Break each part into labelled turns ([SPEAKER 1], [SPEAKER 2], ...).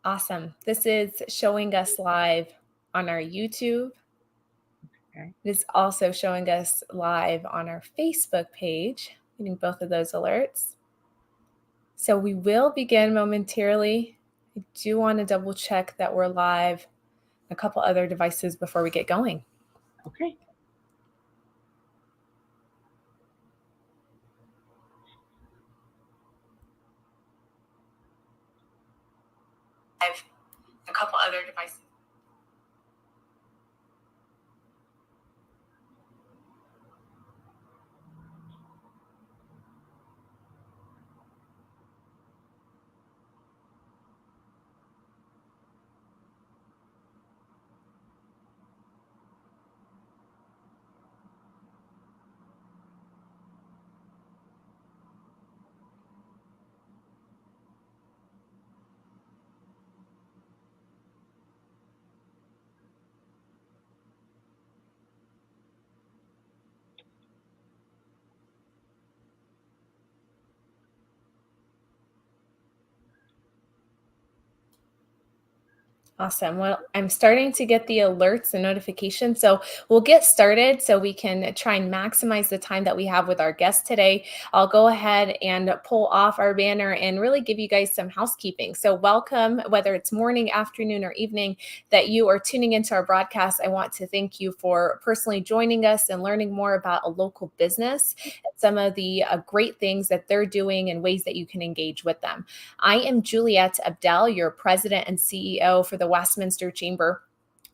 [SPEAKER 1] Awesome. This is showing us live on our YouTube.
[SPEAKER 2] Okay.
[SPEAKER 1] It is also showing us live on our Facebook page, getting both of those alerts. So we will begin momentarily. I do want to double check that we're live on a couple other devices before we get going.
[SPEAKER 2] Okay.
[SPEAKER 1] Live a couple other devices. Awesome. Well, I'm starting to get the alerts and notifications. So we'll get started so we can try and maximize the time that we have with our guest today. I'll go ahead and pull off our banner and really give you guys some housekeeping. So, welcome, whether it's morning, afternoon, or evening that you are tuning into our broadcast. I want to thank you for personally joining us and learning more about a local business and some of the great things that they're doing and ways that you can engage with them. I am Juliet Abdel, your president and CEO for the Westminster Chamber.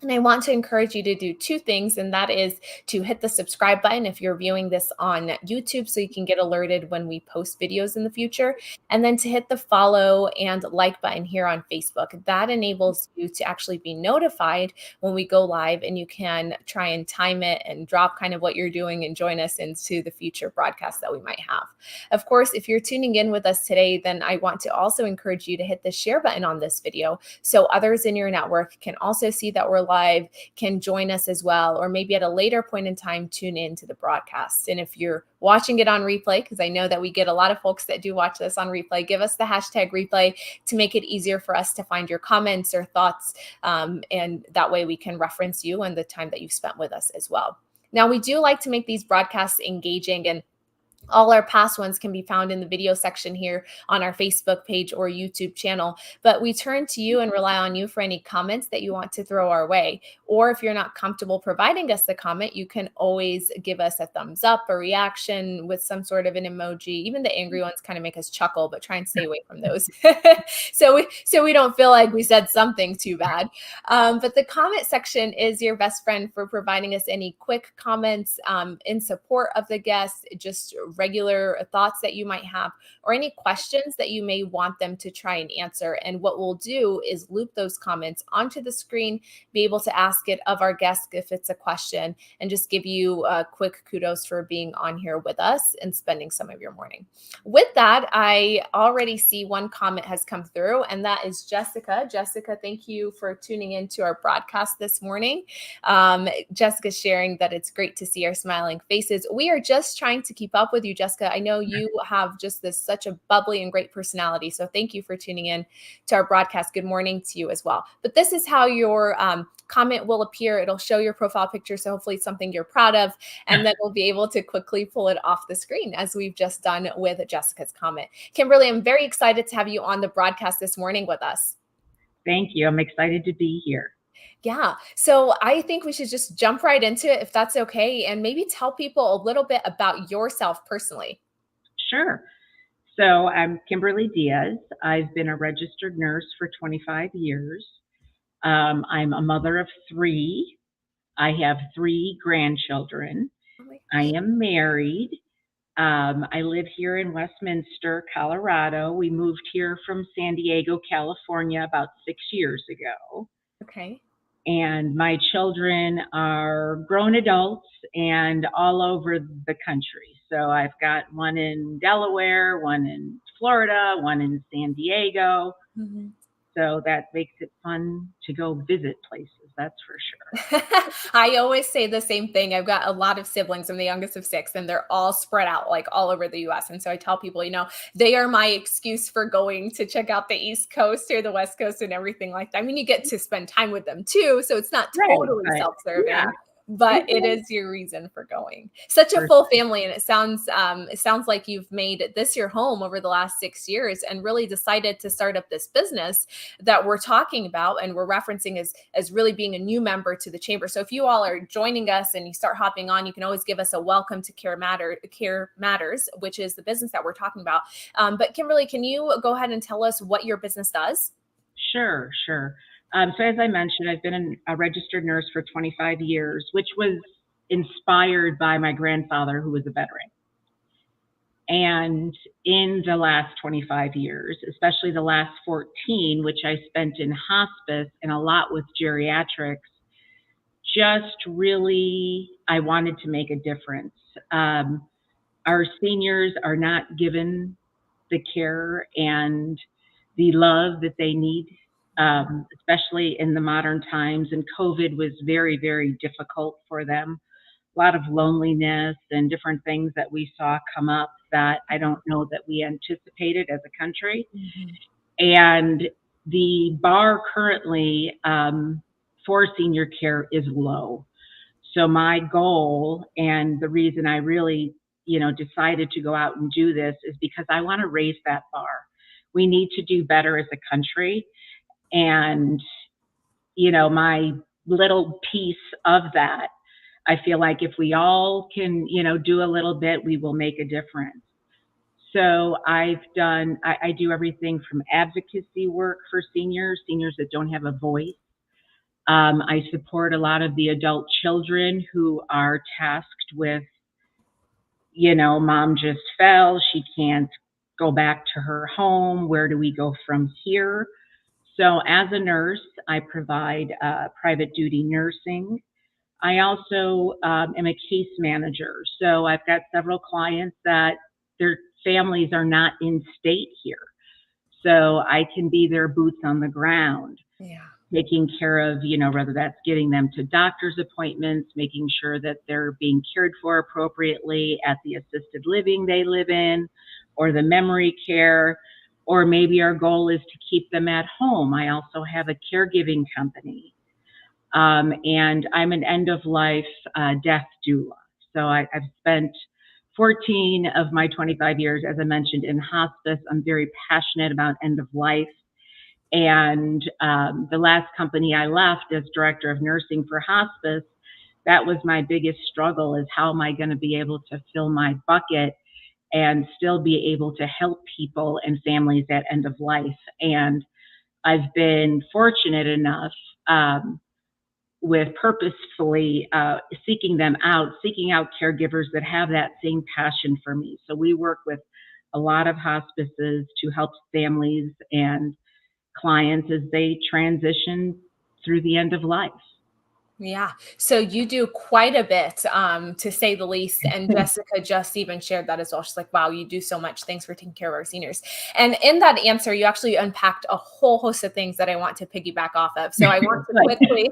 [SPEAKER 1] And I want to encourage you to do two things, and that is to hit the subscribe button if you're viewing this on YouTube so you can get alerted when we post videos in the future, and then to hit the follow and like button here on Facebook. That enables you to actually be notified when we go live, and you can try and time it and drop kind of what you're doing and join us into the future broadcasts that we might have. Of course, if you're tuning in with us today, then I want to also encourage you to hit the share button on this video so others in your network can also see that we're live, can join us as well, or maybe at a later point in time, tune in to the broadcast. And if you're watching it on replay, because I know that we get a lot of folks that do watch this on replay, give us the hashtag replay to make it easier for us to find your comments or thoughts. And that way we can reference you and the time that you've spent with us as well. Now, we do like to make these broadcasts engaging, and all our past ones can be found in the video section here on our Facebook page or YouTube channel. But we turn to you and rely on you for any comments that you want to throw our way. Or if you're not comfortable providing us the comment, you can always give us a thumbs up, a reaction with some sort of an emoji. Even the angry ones kind of make us chuckle, but try and stay away from those. so we don't feel like we said something too bad. But the comment section is your best friend for providing us any quick comments in support of the guest, just regular thoughts that you might have, or any questions that you may want them to try and answer. And what we'll do is loop those comments onto the screen, be able to ask it of our guest if it's a question, and just give you a quick kudos for being on here with us and spending some of your morning. With that, I already see one comment has come through, and that is Jessica. Jessica, thank you for tuning into our broadcast this morning. Jessica sharing that it's great to see our smiling faces. We are just trying to keep up with you, Jessica. I know you have just such a bubbly and great personality. So thank you for tuning in to our broadcast. Good morning to you as well. But this is how your comment will appear. It'll show your profile picture. So hopefully it's something you're proud of. And then we'll be able to quickly pull it off the screen as we've just done with Jessica's comment. Kimberly, I'm very excited to have you on the broadcast this morning with us.
[SPEAKER 2] Thank you. I'm excited to be here.
[SPEAKER 1] Yeah. So I think we should just jump right into it if that's okay. And maybe tell people a little bit about yourself personally.
[SPEAKER 2] Sure. So I'm Kimberly Diaz. I've been a registered nurse for 25 years. I'm a mother of three. I have three grandchildren. I am married. I live here in Westminster, Colorado. We moved here from San Diego, California about 6 years ago.
[SPEAKER 1] Okay.
[SPEAKER 2] And my children are grown adults and all over the country. So I've got one in Delaware, one in Florida, one in San Diego.
[SPEAKER 1] Mm-hmm.
[SPEAKER 2] So that makes it fun to go visit places. that's for sure.
[SPEAKER 1] I always say the same thing. I've got a lot of siblings. I'm the youngest of six, and they're all spread out like all over the US. And so I tell people, they are my excuse for going to check out the East Coast or the West Coast and everything like that. I mean, you get to spend time with them too. So it's not
[SPEAKER 2] Right,
[SPEAKER 1] totally
[SPEAKER 2] but
[SPEAKER 1] self
[SPEAKER 2] yeah,
[SPEAKER 1] serving. But it
[SPEAKER 2] exactly.
[SPEAKER 1] is your reason for going. Such a full family, and it sounds like you've made this your home over the last 6 years, and really decided to start up this business that we're talking about and we're referencing as really being a new member to the chamber. So if you all are joining us and you start hopping on, you can always give us a welcome to Care Matters, which is the business that we're talking about. But Kimberly, can you go ahead and tell us what your business does?
[SPEAKER 2] Sure, sure. So as I mentioned, I've been a registered nurse for 25 years, which was inspired by my grandfather, who was a veteran. And in the last 25 years, especially the last 14, which I spent in hospice and a lot with geriatrics, just really, I wanted to make a difference. Our seniors are not given the care and the love that they need, especially in the modern times. And COVID was very, very difficult for them. A lot of loneliness and different things that we saw come up that I don't know that we anticipated as a country.
[SPEAKER 1] Mhm.
[SPEAKER 2] And the bar currently for senior care is low. So my goal and the reason I really, decided to go out and do this is because I want to raise that bar. We need to do better as a country. And, my little piece of that, I feel like if we all can, do a little bit, we will make a difference. So I do everything from advocacy work for seniors that don't have a voice. I support a lot of the adult children who are tasked with, mom just fell, she can't go back to her home. Where do we go from here? So, as a nurse, I provide private duty nursing. I also am a case manager. So, I've got several clients that their families are not in state here. So, I can be their boots on the ground,
[SPEAKER 1] Yeah.
[SPEAKER 2] taking care of, whether that's getting them to doctor's appointments, making sure that they're being cared for appropriately at the assisted living they live in, or the memory care, or maybe our goal is to keep them at home. I also have a caregiving company, and I'm an end of life death doula. So I've spent 14 of my 25 years, as I mentioned, in hospice. I'm very passionate about end of life. And the last company I left as director of nursing for hospice, that was my biggest struggle is how am I going to be able to fill my bucket and still be able to help people and families at end of life. And I've been fortunate enough with purposefully seeking out caregivers that have that same passion for me. So we work with a lot of hospices to help families and clients as they transition through the end of life.
[SPEAKER 1] Yeah. So you do quite a bit, to say the least. And Jessica just even shared that as well. She's like, wow, you do so much. Thanks for taking care of our seniors. And in that answer, you actually unpacked a whole host of things that I want to piggyback off of. So I want to
[SPEAKER 2] Like,
[SPEAKER 1] quickly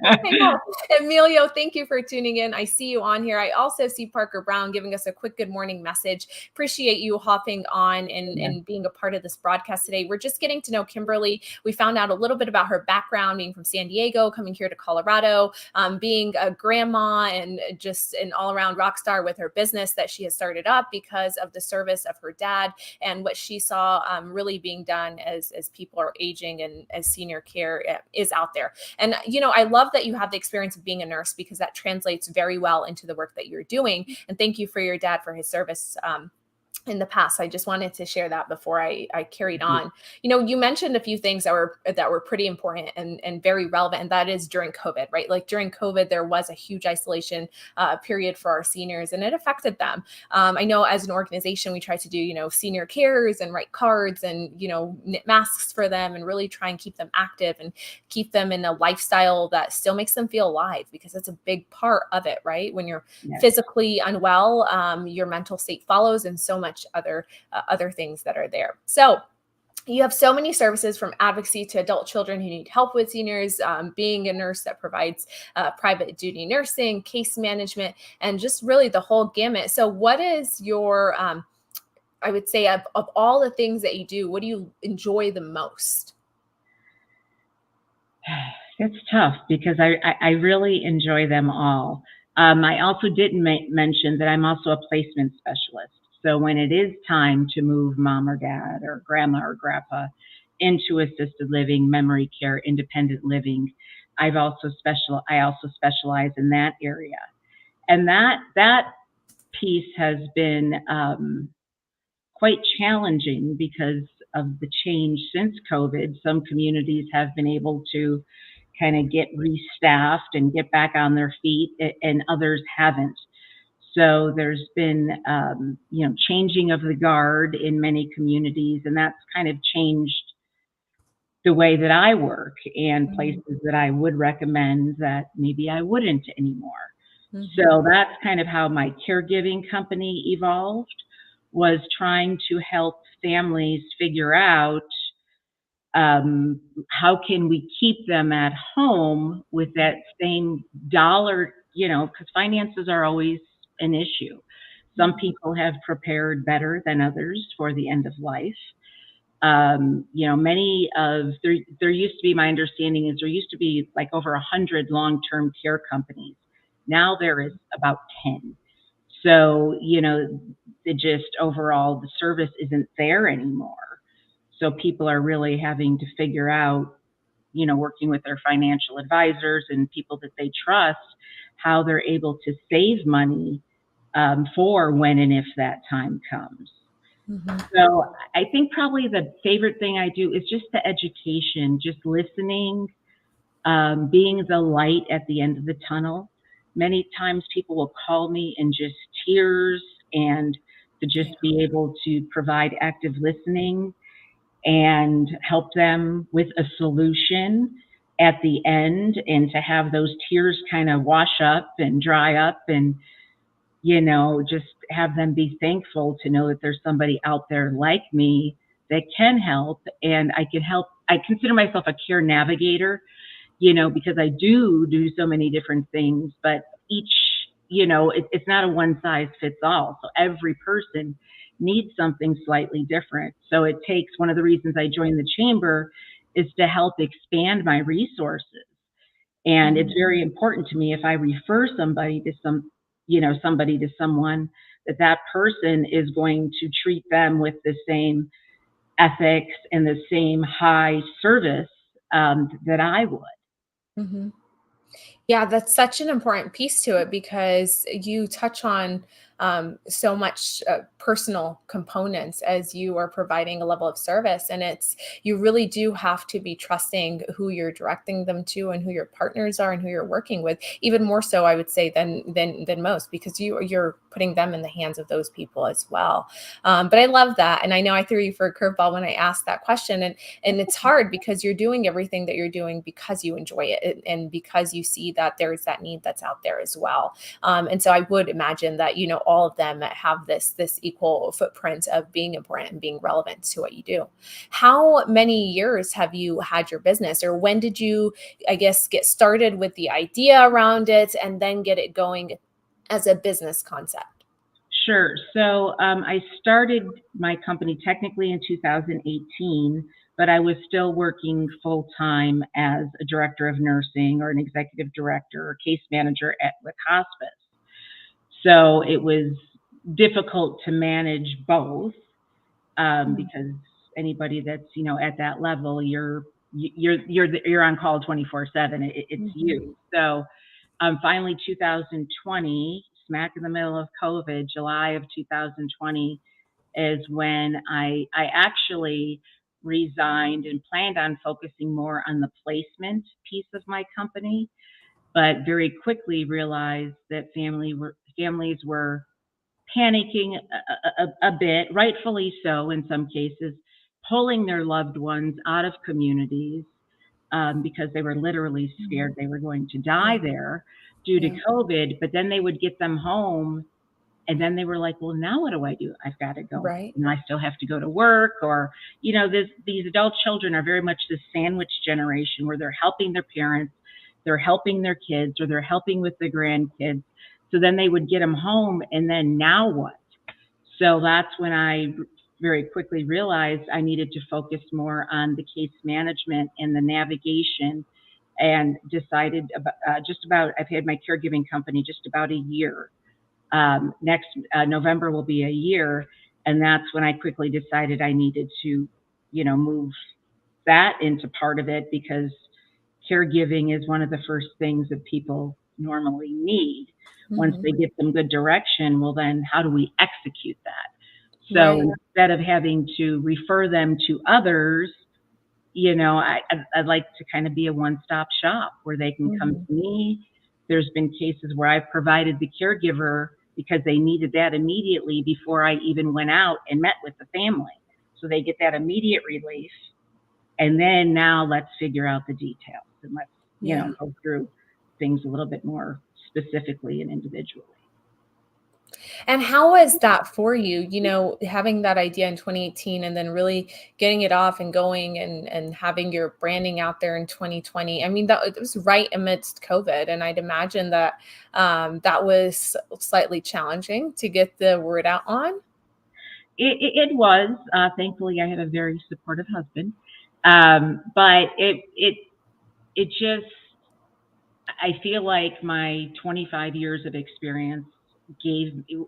[SPEAKER 1] I know. Emilio, thank you for tuning in. I see you on here. I also see Parker Brown giving us a quick good morning message. Appreciate you hopping on and,
[SPEAKER 2] yeah,
[SPEAKER 1] and being a part of this broadcast today. We're just getting to know Kimberly. We found out a little bit about her background, being from San Diego, coming here to Colorado, being a grandma and just an all-around rock star with her business that she has started up because of the service of her dad and what she saw really being done as people are aging and as senior care is out there. And, I love that you have the experience of being a nurse because that translates very well into the work that you're doing. And thank you for your dad for his service in the past. I just wanted to share that before I carried on. You mentioned a few things that were pretty important and very relevant, and that is during COVID, right? Like during COVID, there was a huge isolation period for our seniors, and it affected them. I know as an organization, we try to do senior cares and write cards and knit masks for them and really try and keep them active and keep them in a lifestyle that still makes them feel alive because that's a big part of it, right? When you're
[SPEAKER 2] yeah.
[SPEAKER 1] physically unwell, your mental state follows, and so much other things that are there. So you have so many services from advocacy to adult children who need help with seniors, being a nurse that provides private duty nursing, case management, and just really the whole gamut. So, what is your, I would say, of all the things that you do, what do you enjoy the most?
[SPEAKER 2] It's tough because I really enjoy them all. I also didn't mention that I'm also a placement specialist. So when it is time to move mom or dad or grandma or grandpa into assisted living, memory care, independent living, I also specialize in that area. And that piece has been quite challenging because of the change since COVID. Some communities have been able to kind of get restaffed and get back on their feet, and others haven't. So there's been, changing of the guard in many communities, and that's kind of changed the way that I work and
[SPEAKER 1] Mhm.
[SPEAKER 2] places that I would recommend that maybe I wouldn't anymore.
[SPEAKER 1] Mhm.
[SPEAKER 2] So that's kind of how my caregiving company evolved, was trying to help families figure out how can we keep them at home with that same dollar, because finances are always an issue. Some
[SPEAKER 1] Mhm.
[SPEAKER 2] people have prepared better than others for the end of life. Many of there used to be, my understanding is there used to be like over 100 long-term care companies. Now there is about 10. So, it just overall the service isn't there anymore. So people are really having to figure out, working with their financial advisors and people that they trust, how they're able to save money for when and if that time comes.
[SPEAKER 1] Mhm.
[SPEAKER 2] So I think probably the favorite thing I do is just the education, just listening, being the light at the end of the tunnel. Many times people will call me in just tears, and to just
[SPEAKER 1] Yeah.
[SPEAKER 2] be able to provide active listening and help them with a solution at the end, and to have those tears kind of wash up and dry up, and just have them be thankful to know that there's somebody out there like me that can help, and I can help. I consider myself a care navigator, because I do so many different things, but each, it's not a one size fits all. So every person needs something slightly different. So it takes, one of the reasons I joined the chamber is to help expand my resources. And it's
[SPEAKER 1] Mhm.
[SPEAKER 2] very important to me, if I refer somebody to someone, that that person is going to treat them with the same ethics and the same high service that I would.
[SPEAKER 1] Mhm. Yeah, that's such an important piece to it because you touch on so much personal components as you are providing a level of service, and it's you really do have to be trusting who you're directing them to and who your partners are and who you're working with. Even more so, I would say than most, because you're putting them in the hands of those people as well. But I love that, and I know I threw you for a curveball when I asked that question, and it's hard because you're doing everything that you're doing because you enjoy it, and because you see that there's that need that's out there as well. And so I would imagine that all of them have this equal footprint of being important and being relevant to what you do. How many years have you had your business, or when did you, I guess, get started with the idea around it and then get it going as a business concept?
[SPEAKER 2] Sure. So I started my company technically in 2018, but I was still working full time as a director of nursing or an executive director or case manager with hospice. So it was difficult to manage both,
[SPEAKER 1] Mhm.
[SPEAKER 2] because anybody that's at that level, you're on call 24/7. It's
[SPEAKER 1] Mhm.
[SPEAKER 2] you. So finally, 2020, smack in the middle of COVID, July of 2020, is when I actually resigned and planned on focusing more on the placement piece of my company, but very quickly realized that families were panicking a bit, rightfully so in some cases, pulling their loved ones out of communities, because they were literally scared
[SPEAKER 1] Mhm.
[SPEAKER 2] they were going to die
[SPEAKER 1] Yeah.
[SPEAKER 2] there due to
[SPEAKER 1] Yeah.
[SPEAKER 2] COVID. But then they would get them home, And then they were like, well, now what do I do? I've got to go.
[SPEAKER 1] Right.
[SPEAKER 2] I still have to go to work, or, these adult children are very much the sandwich generation where they're helping their parents, they're helping their kids, or they're helping with the grandkids. So then they would get them home, and then now what? So that's when I very quickly realized I needed to focus more on the case management and the navigation, and decided I've had my caregiving company just about a year. Next November will be a year. And that's when I quickly decided I needed to, move that into part of it, because caregiving is one of the first things that people normally need. Once
[SPEAKER 1] Mhm.
[SPEAKER 2] they get some good direction, well, then how do we execute that? So
[SPEAKER 1] Right.
[SPEAKER 2] instead of having to refer them to others, I'd like to kind of be a one-stop shop where they can come
[SPEAKER 1] Mhm.
[SPEAKER 2] to me. There's been cases where I've provided the caregiver because they needed that immediately before I even went out and met with the family. So they get that immediate relief. And then now let's figure out the details, and let's,
[SPEAKER 1] Yeah.
[SPEAKER 2] go through things a little bit more specifically and individually.
[SPEAKER 1] And how was that for you? Having that idea in 2018 and then really getting it off and going and having your branding out there in 2020. I mean, that it was right amidst COVID, and I'd imagine that that was slightly challenging to get the word out on.
[SPEAKER 2] It was, thankfully, I have a very supportive husband. But it just, I feel like my 25 years of experience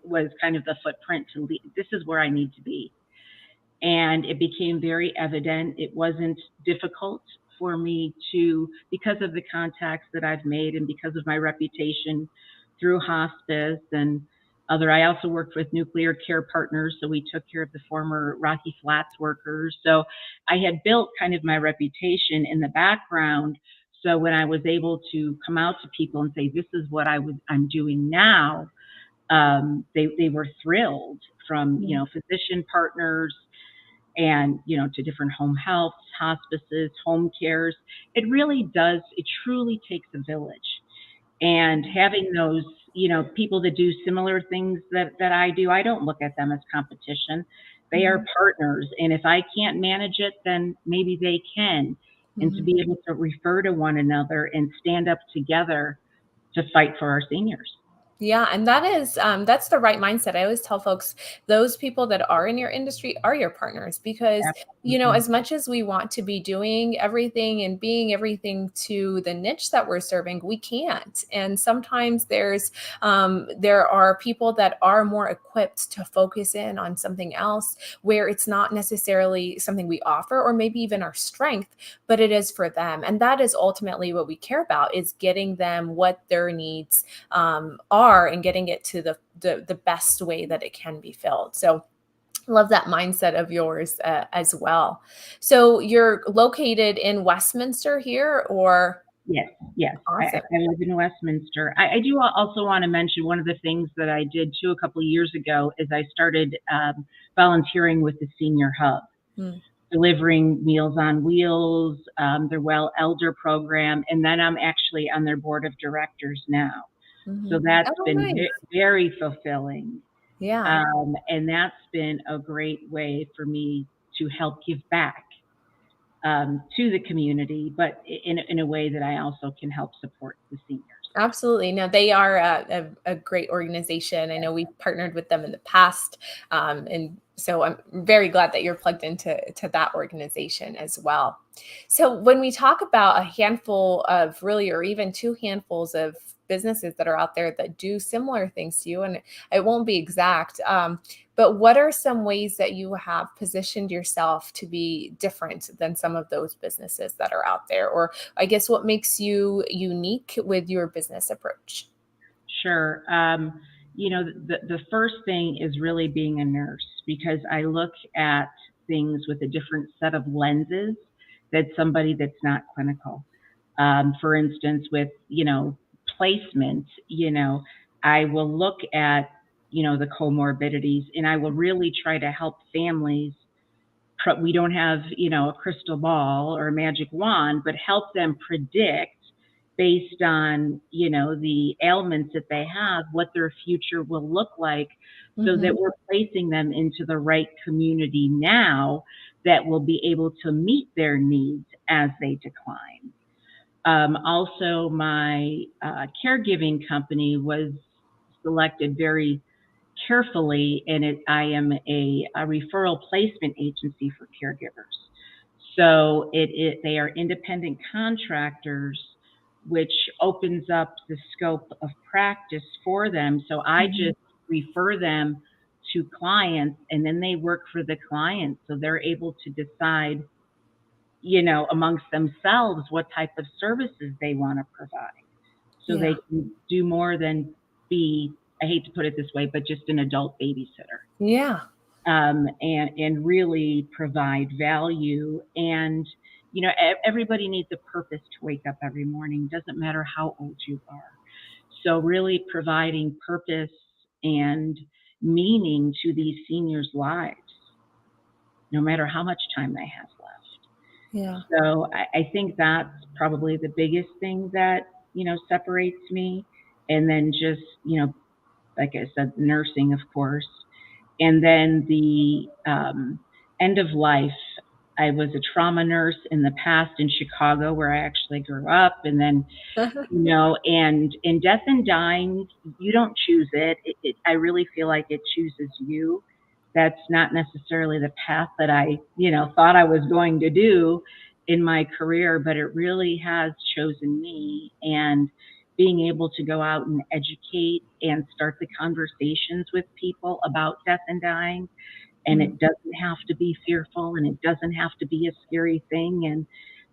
[SPEAKER 2] was kind of the footprint to lead. This is where I need to be. And it became very evident. It wasn't difficult for me to, because of the contacts that I've made and because of my reputation through hospice and other. I also worked with Nuclear Care Partners, so we took care of the former Rocky Flats workers. So I had built kind of my reputation in the background. So when I was able to come out to people and say, this is what I'm doing now, they were thrilled, from,
[SPEAKER 1] Mm.
[SPEAKER 2] physician partners, and, to different home healths, hospices, home cares. It truly takes a village. And having those, people that do similar things that I do, I don't look at them as competition. They are
[SPEAKER 1] Mhm.
[SPEAKER 2] partners. And if I can't manage it, then maybe they can. And to
[SPEAKER 1] Mhm.
[SPEAKER 2] be able to refer to one another and stand up together to fight for our seniors.
[SPEAKER 1] Yeah, and that's the right mindset. I always tell folks those people that are in your industry are your partners because,
[SPEAKER 2] Absolutely.
[SPEAKER 1] as much as we want to be doing everything and being everything to the niche that we're serving, we can't. And sometimes there are people that are more equipped to focus in on something else where it's not necessarily something we offer or maybe even our strength, but it is for them. And that is ultimately what we care about is getting them what their needs are and getting it to the best way that it can be filled. So love that mindset of yours as well. So you're located in Westminster here, or
[SPEAKER 2] Yes, yes. I
[SPEAKER 1] awesome.
[SPEAKER 2] I live in Westminster. I do also want to mention one of the things that I did too a couple of years ago is I started volunteering with the Senior Hub,
[SPEAKER 1] Mm,
[SPEAKER 2] delivering Meals on Wheels, their Well Elder program, and then I'm actually on their board of directors now. So
[SPEAKER 1] mhm.
[SPEAKER 2] that's
[SPEAKER 1] Oh,
[SPEAKER 2] been
[SPEAKER 1] nice.
[SPEAKER 2] very fulfilling.
[SPEAKER 1] Yeah.
[SPEAKER 2] And that's been a great way for me to help give back, to the community, but in a way that I also can help support the seniors.
[SPEAKER 1] Absolutely. No, they are a great organization. I know we've partnered with them in the past. And so I'm very glad that you're plugged into that organization as well. So when we talk about a handful of really, or even two handfuls of businesses that are out there that do similar things to you, and it won't be exact, but what are some ways that you have positioned yourself to be different than some of those businesses that are out there? Or I guess what makes you unique with your business approach?
[SPEAKER 2] Sure. The first thing is really being a nurse, because I look at things with a different set of lenses that somebody that's not clinical. For instance, with, placement, I will look at, the comorbidities, and I will really try to help families. We don't have, a crystal ball or a magic wand, but help them predict based on, the ailments that they have, what their future will look like, so that
[SPEAKER 1] Mhm.
[SPEAKER 2] we're placing them into the right community now that will be able to meet their needs as they decline. Also, my caregiving company was selected very carefully, and I am a referral placement agency for caregivers. So they are independent contractors, which opens up the scope of practice for them. So I
[SPEAKER 1] Mhm.
[SPEAKER 2] just refer them to clients, and then they work for the clients. So they're able to decide, amongst themselves what type of services they want to provide. So they
[SPEAKER 1] Yeah.
[SPEAKER 2] can do more than be, I hate to put it this way, but just an adult babysitter,
[SPEAKER 1] Yeah.
[SPEAKER 2] and really provide value. And everybody needs a purpose to wake up every morning. Doesn't matter how old you are. So really providing purpose and meaning to these seniors' lives, no matter how much time they have left.
[SPEAKER 1] Yeah.
[SPEAKER 2] So I think that's probably the biggest thing that separates me. And then just, like I said, nursing, of course. And then the end of life. I was a trauma nurse in the past in Chicago, where I actually grew up. And then, and in death and dying, you don't choose it. I really feel like it chooses you. That's not necessarily the path that I, thought I was going to do in my career, but it really has chosen me. And being able to go out and educate and start the conversations with people about death and dying, and
[SPEAKER 1] Mm.
[SPEAKER 2] it doesn't have to be fearful, and it doesn't have to be a scary thing, and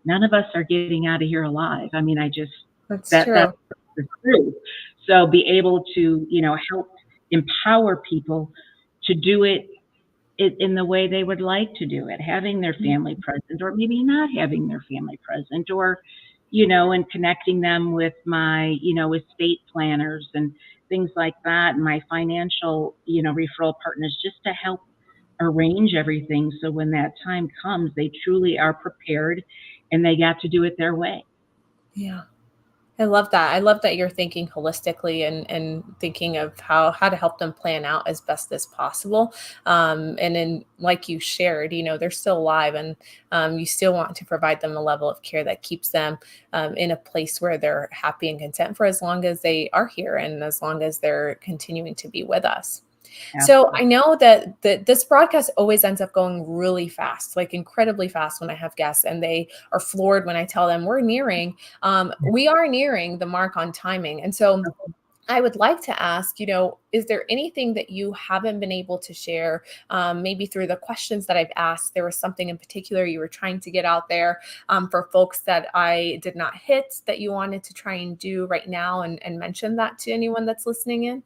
[SPEAKER 2] none of us are getting out of here alive. I mean,
[SPEAKER 1] That's
[SPEAKER 2] that's
[SPEAKER 1] true.
[SPEAKER 2] the truth. So be able to, help empower people to do it in the way they would like to do it, having their family present, or maybe not having their family present, or, and connecting them with my, estate planners and things like that, and my financial, referral partners, just to help arrange everything. So when that time comes, they truly are prepared and they got to do it their way.
[SPEAKER 1] Yeah. I love that. I love that you're thinking holistically and thinking of how to help them plan out as best as possible. And then, like you shared, they're still alive, and you still want to provide them a level of care that keeps them in a place where they're happy and content for as long as they are here and as long as they're continuing to be with us. So
[SPEAKER 2] Absolutely.
[SPEAKER 1] I know that this broadcast always ends up going really fast, like incredibly fast when I have guests, and they are floored when I tell them we are nearing the mark on timing. And so I would like to ask, is there anything that you haven't been able to share? Maybe through the questions that I've asked, there was something in particular you were trying to get out there for folks that I did not hit that you wanted to try and do right now and mention that to anyone that's listening in?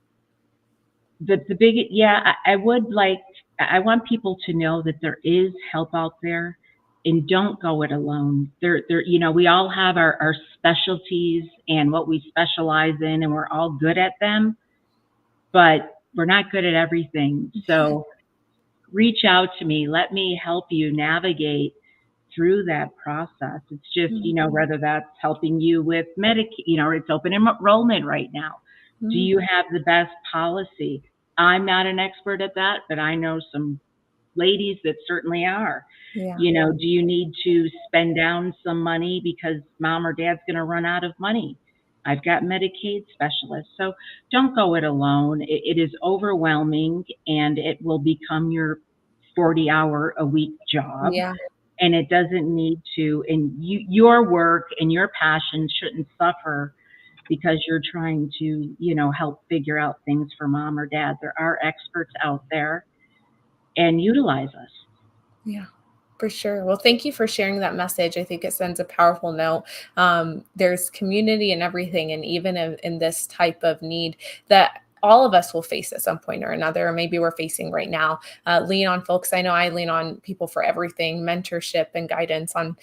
[SPEAKER 2] The big, yeah, I would like, I want people to know that there is help out there, and don't go it alone. We all have our specialties and what we specialize in, and we're all good at them, but we're not good at everything. So reach out to me. Let me help you navigate through that process. It's just,
[SPEAKER 1] Mhm.
[SPEAKER 2] whether that's helping you with it's open enrollment right now. Do
[SPEAKER 1] Mhm.
[SPEAKER 2] you have the best policy? I'm not an expert at that, but I know some ladies that certainly are.
[SPEAKER 1] Yeah.
[SPEAKER 2] Do you need to spend down some money because mom or dad's going to run out of money? I've got Medicaid specialists. So don't go it alone. It is overwhelming, and it will become your 40-hour a week job,
[SPEAKER 1] Yeah.
[SPEAKER 2] and it doesn't need to. And your work and your passion shouldn't suffer because you're trying to, help figure out things for mom or dad. There are experts out there, and utilize us.
[SPEAKER 1] Yeah, for sure. Well, thank you for sharing that message. I think it sends a powerful note. There's community and everything, and even in this type of need that all of us will face at some point or another, or maybe we're facing right now. Lean on folks. I know I lean on people for everything, mentorship and guidance on,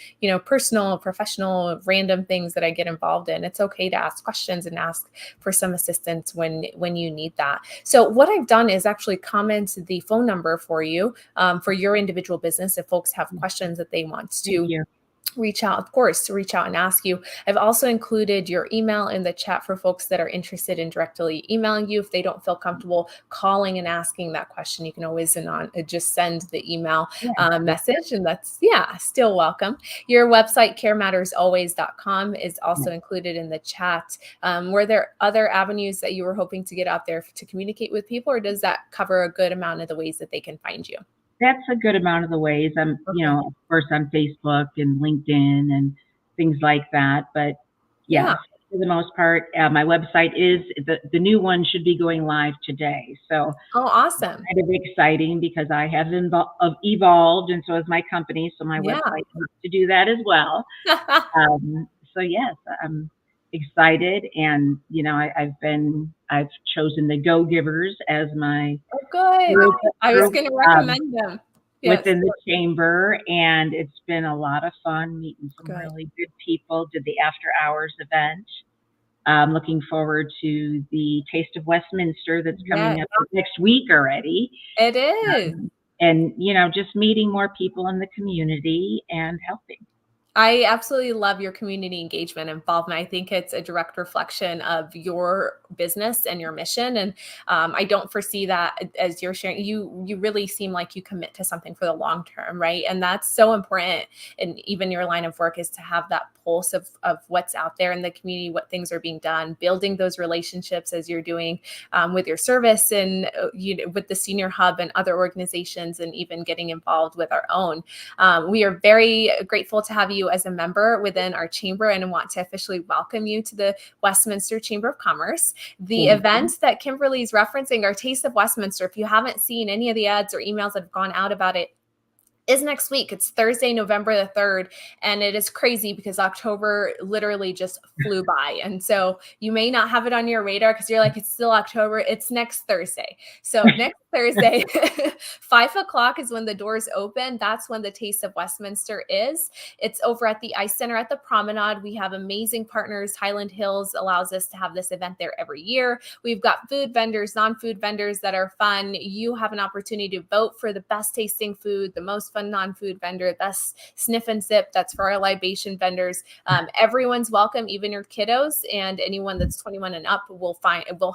[SPEAKER 1] personal, professional, random things that I get involved in. It's okay to ask questions and ask for some assistance when you need that. So what I've done is actually comment the phone number for you for your individual business if folks have questions that they want
[SPEAKER 2] Thank
[SPEAKER 1] to
[SPEAKER 2] you.
[SPEAKER 1] reach out, of course, to reach out and ask you. I've also included your email in the chat for folks that are interested in directly emailing you. If they don't feel comfortable calling and asking that question, you can always just send the email
[SPEAKER 2] Yeah.
[SPEAKER 1] message, and that's, yeah, still welcome. Your website, caremattersalways.com, is also included in the chat. Were there other avenues that you were hoping to get out there to communicate with people, or does that cover a good amount of the ways that they can find you?
[SPEAKER 2] That's a good amount of the ways. I'm, of course, on Facebook and LinkedIn and things like that. But yes, for the most part, my website is the new one should be going live today. So
[SPEAKER 1] Oh, awesome.
[SPEAKER 2] kind of exciting because I have evolved, and so has my company. So my website needs to do that as well. So yes, I'm excited, and I've chosen the Go Givers as my
[SPEAKER 1] good. I was going to recommend them.
[SPEAKER 2] Within the chamber, and it's been a lot of fun meeting some really good people. Did the after hours event. Looking forward to the Taste of Westminster that's coming up next week already.
[SPEAKER 1] It is.
[SPEAKER 2] And just meeting more people in the community and helping.
[SPEAKER 1] I absolutely love your community engagement involvement. I think it's a direct reflection of your business and your mission. And I don't foresee that as you're sharing. You really seem like you commit to something for the long term, right? And that's so important. And even your line of work is to have that pulse of what's out there in the community, what things are being done, building those relationships as you're doing with your service and with the Senior Hub and other organizations, and even getting involved with our own. We are very grateful to have you as a member within our chamber and want to officially welcome you to the Westminster Chamber of Commerce. The event that Kimberly is referencing, our Taste of Westminster, if you haven't seen any of the ads or emails that have gone out about it, is next week. It's Thursday, November the 3rd. And it is crazy because October literally just flew by. And so you may not have it on your radar because you're like, it's still October. It's next Thursday. So next Thursday, 5:00 is when the doors open. That's when the Taste of Westminster is. It's over at the Ice Center at the Promenade. We have amazing partners. Highland Hills allows us to have this event there every year. We've got food vendors, non-food vendors that are fun. You have an opportunity to vote for the best tasting food, the most fun non-food vendor, best sniff and sip. That's for our libation vendors. Everyone's welcome, even your kiddos, and anyone that's 21 and up will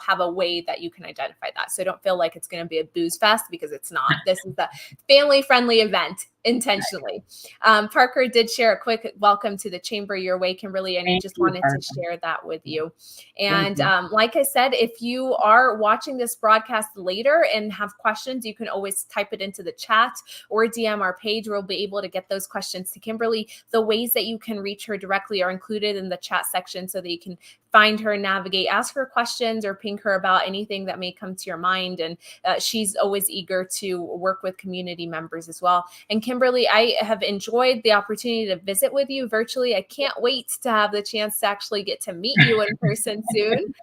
[SPEAKER 1] have a way that you can identify that. So don't feel like it's going to be a booze fest, because it's not. This is a family-friendly event intentionally. Parker did share a quick welcome to the chamber your way, Kimberly, and I just wanted to share that with you. And like I said, if you are watching this broadcast later and have questions, you can always type it into the chat or DM our page. We'll be able to get those questions to Kimberly. The ways that you can reach her directly are included in the chat section so that you can find her, navigate, ask her questions, or ping her about anything that may come to your mind. And she's always eager to work with community members as well. And Kimberly, I have enjoyed the opportunity to visit with you virtually. I can't wait to have the chance to actually get to meet you in person soon,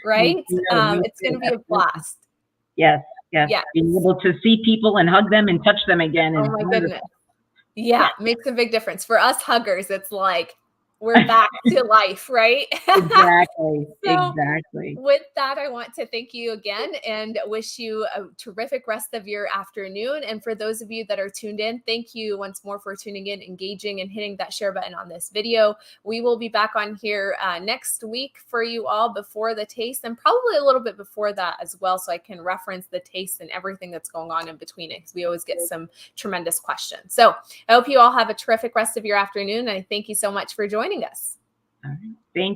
[SPEAKER 1] right? It's going to be a blast.
[SPEAKER 2] Yes. Being able to see people and hug them and touch them again.
[SPEAKER 1] Oh my goodness. Yeah, makes a big difference. For us huggers, it's like, we're back to life, right?
[SPEAKER 2] Exactly.
[SPEAKER 1] With that, I want to thank you again and wish you a terrific rest of your afternoon. And for those of you that are tuned in, thank you once more for tuning in, engaging, and hitting that share button on this video. We will be back on here next week for you all before the taste, and probably a little bit before that as well, so I can reference the taste and everything that's going on in between it, because we always get some tremendous questions. So I hope you all have a terrific rest of your afternoon. And I thank you so much for joining us.
[SPEAKER 2] All right. Thank you.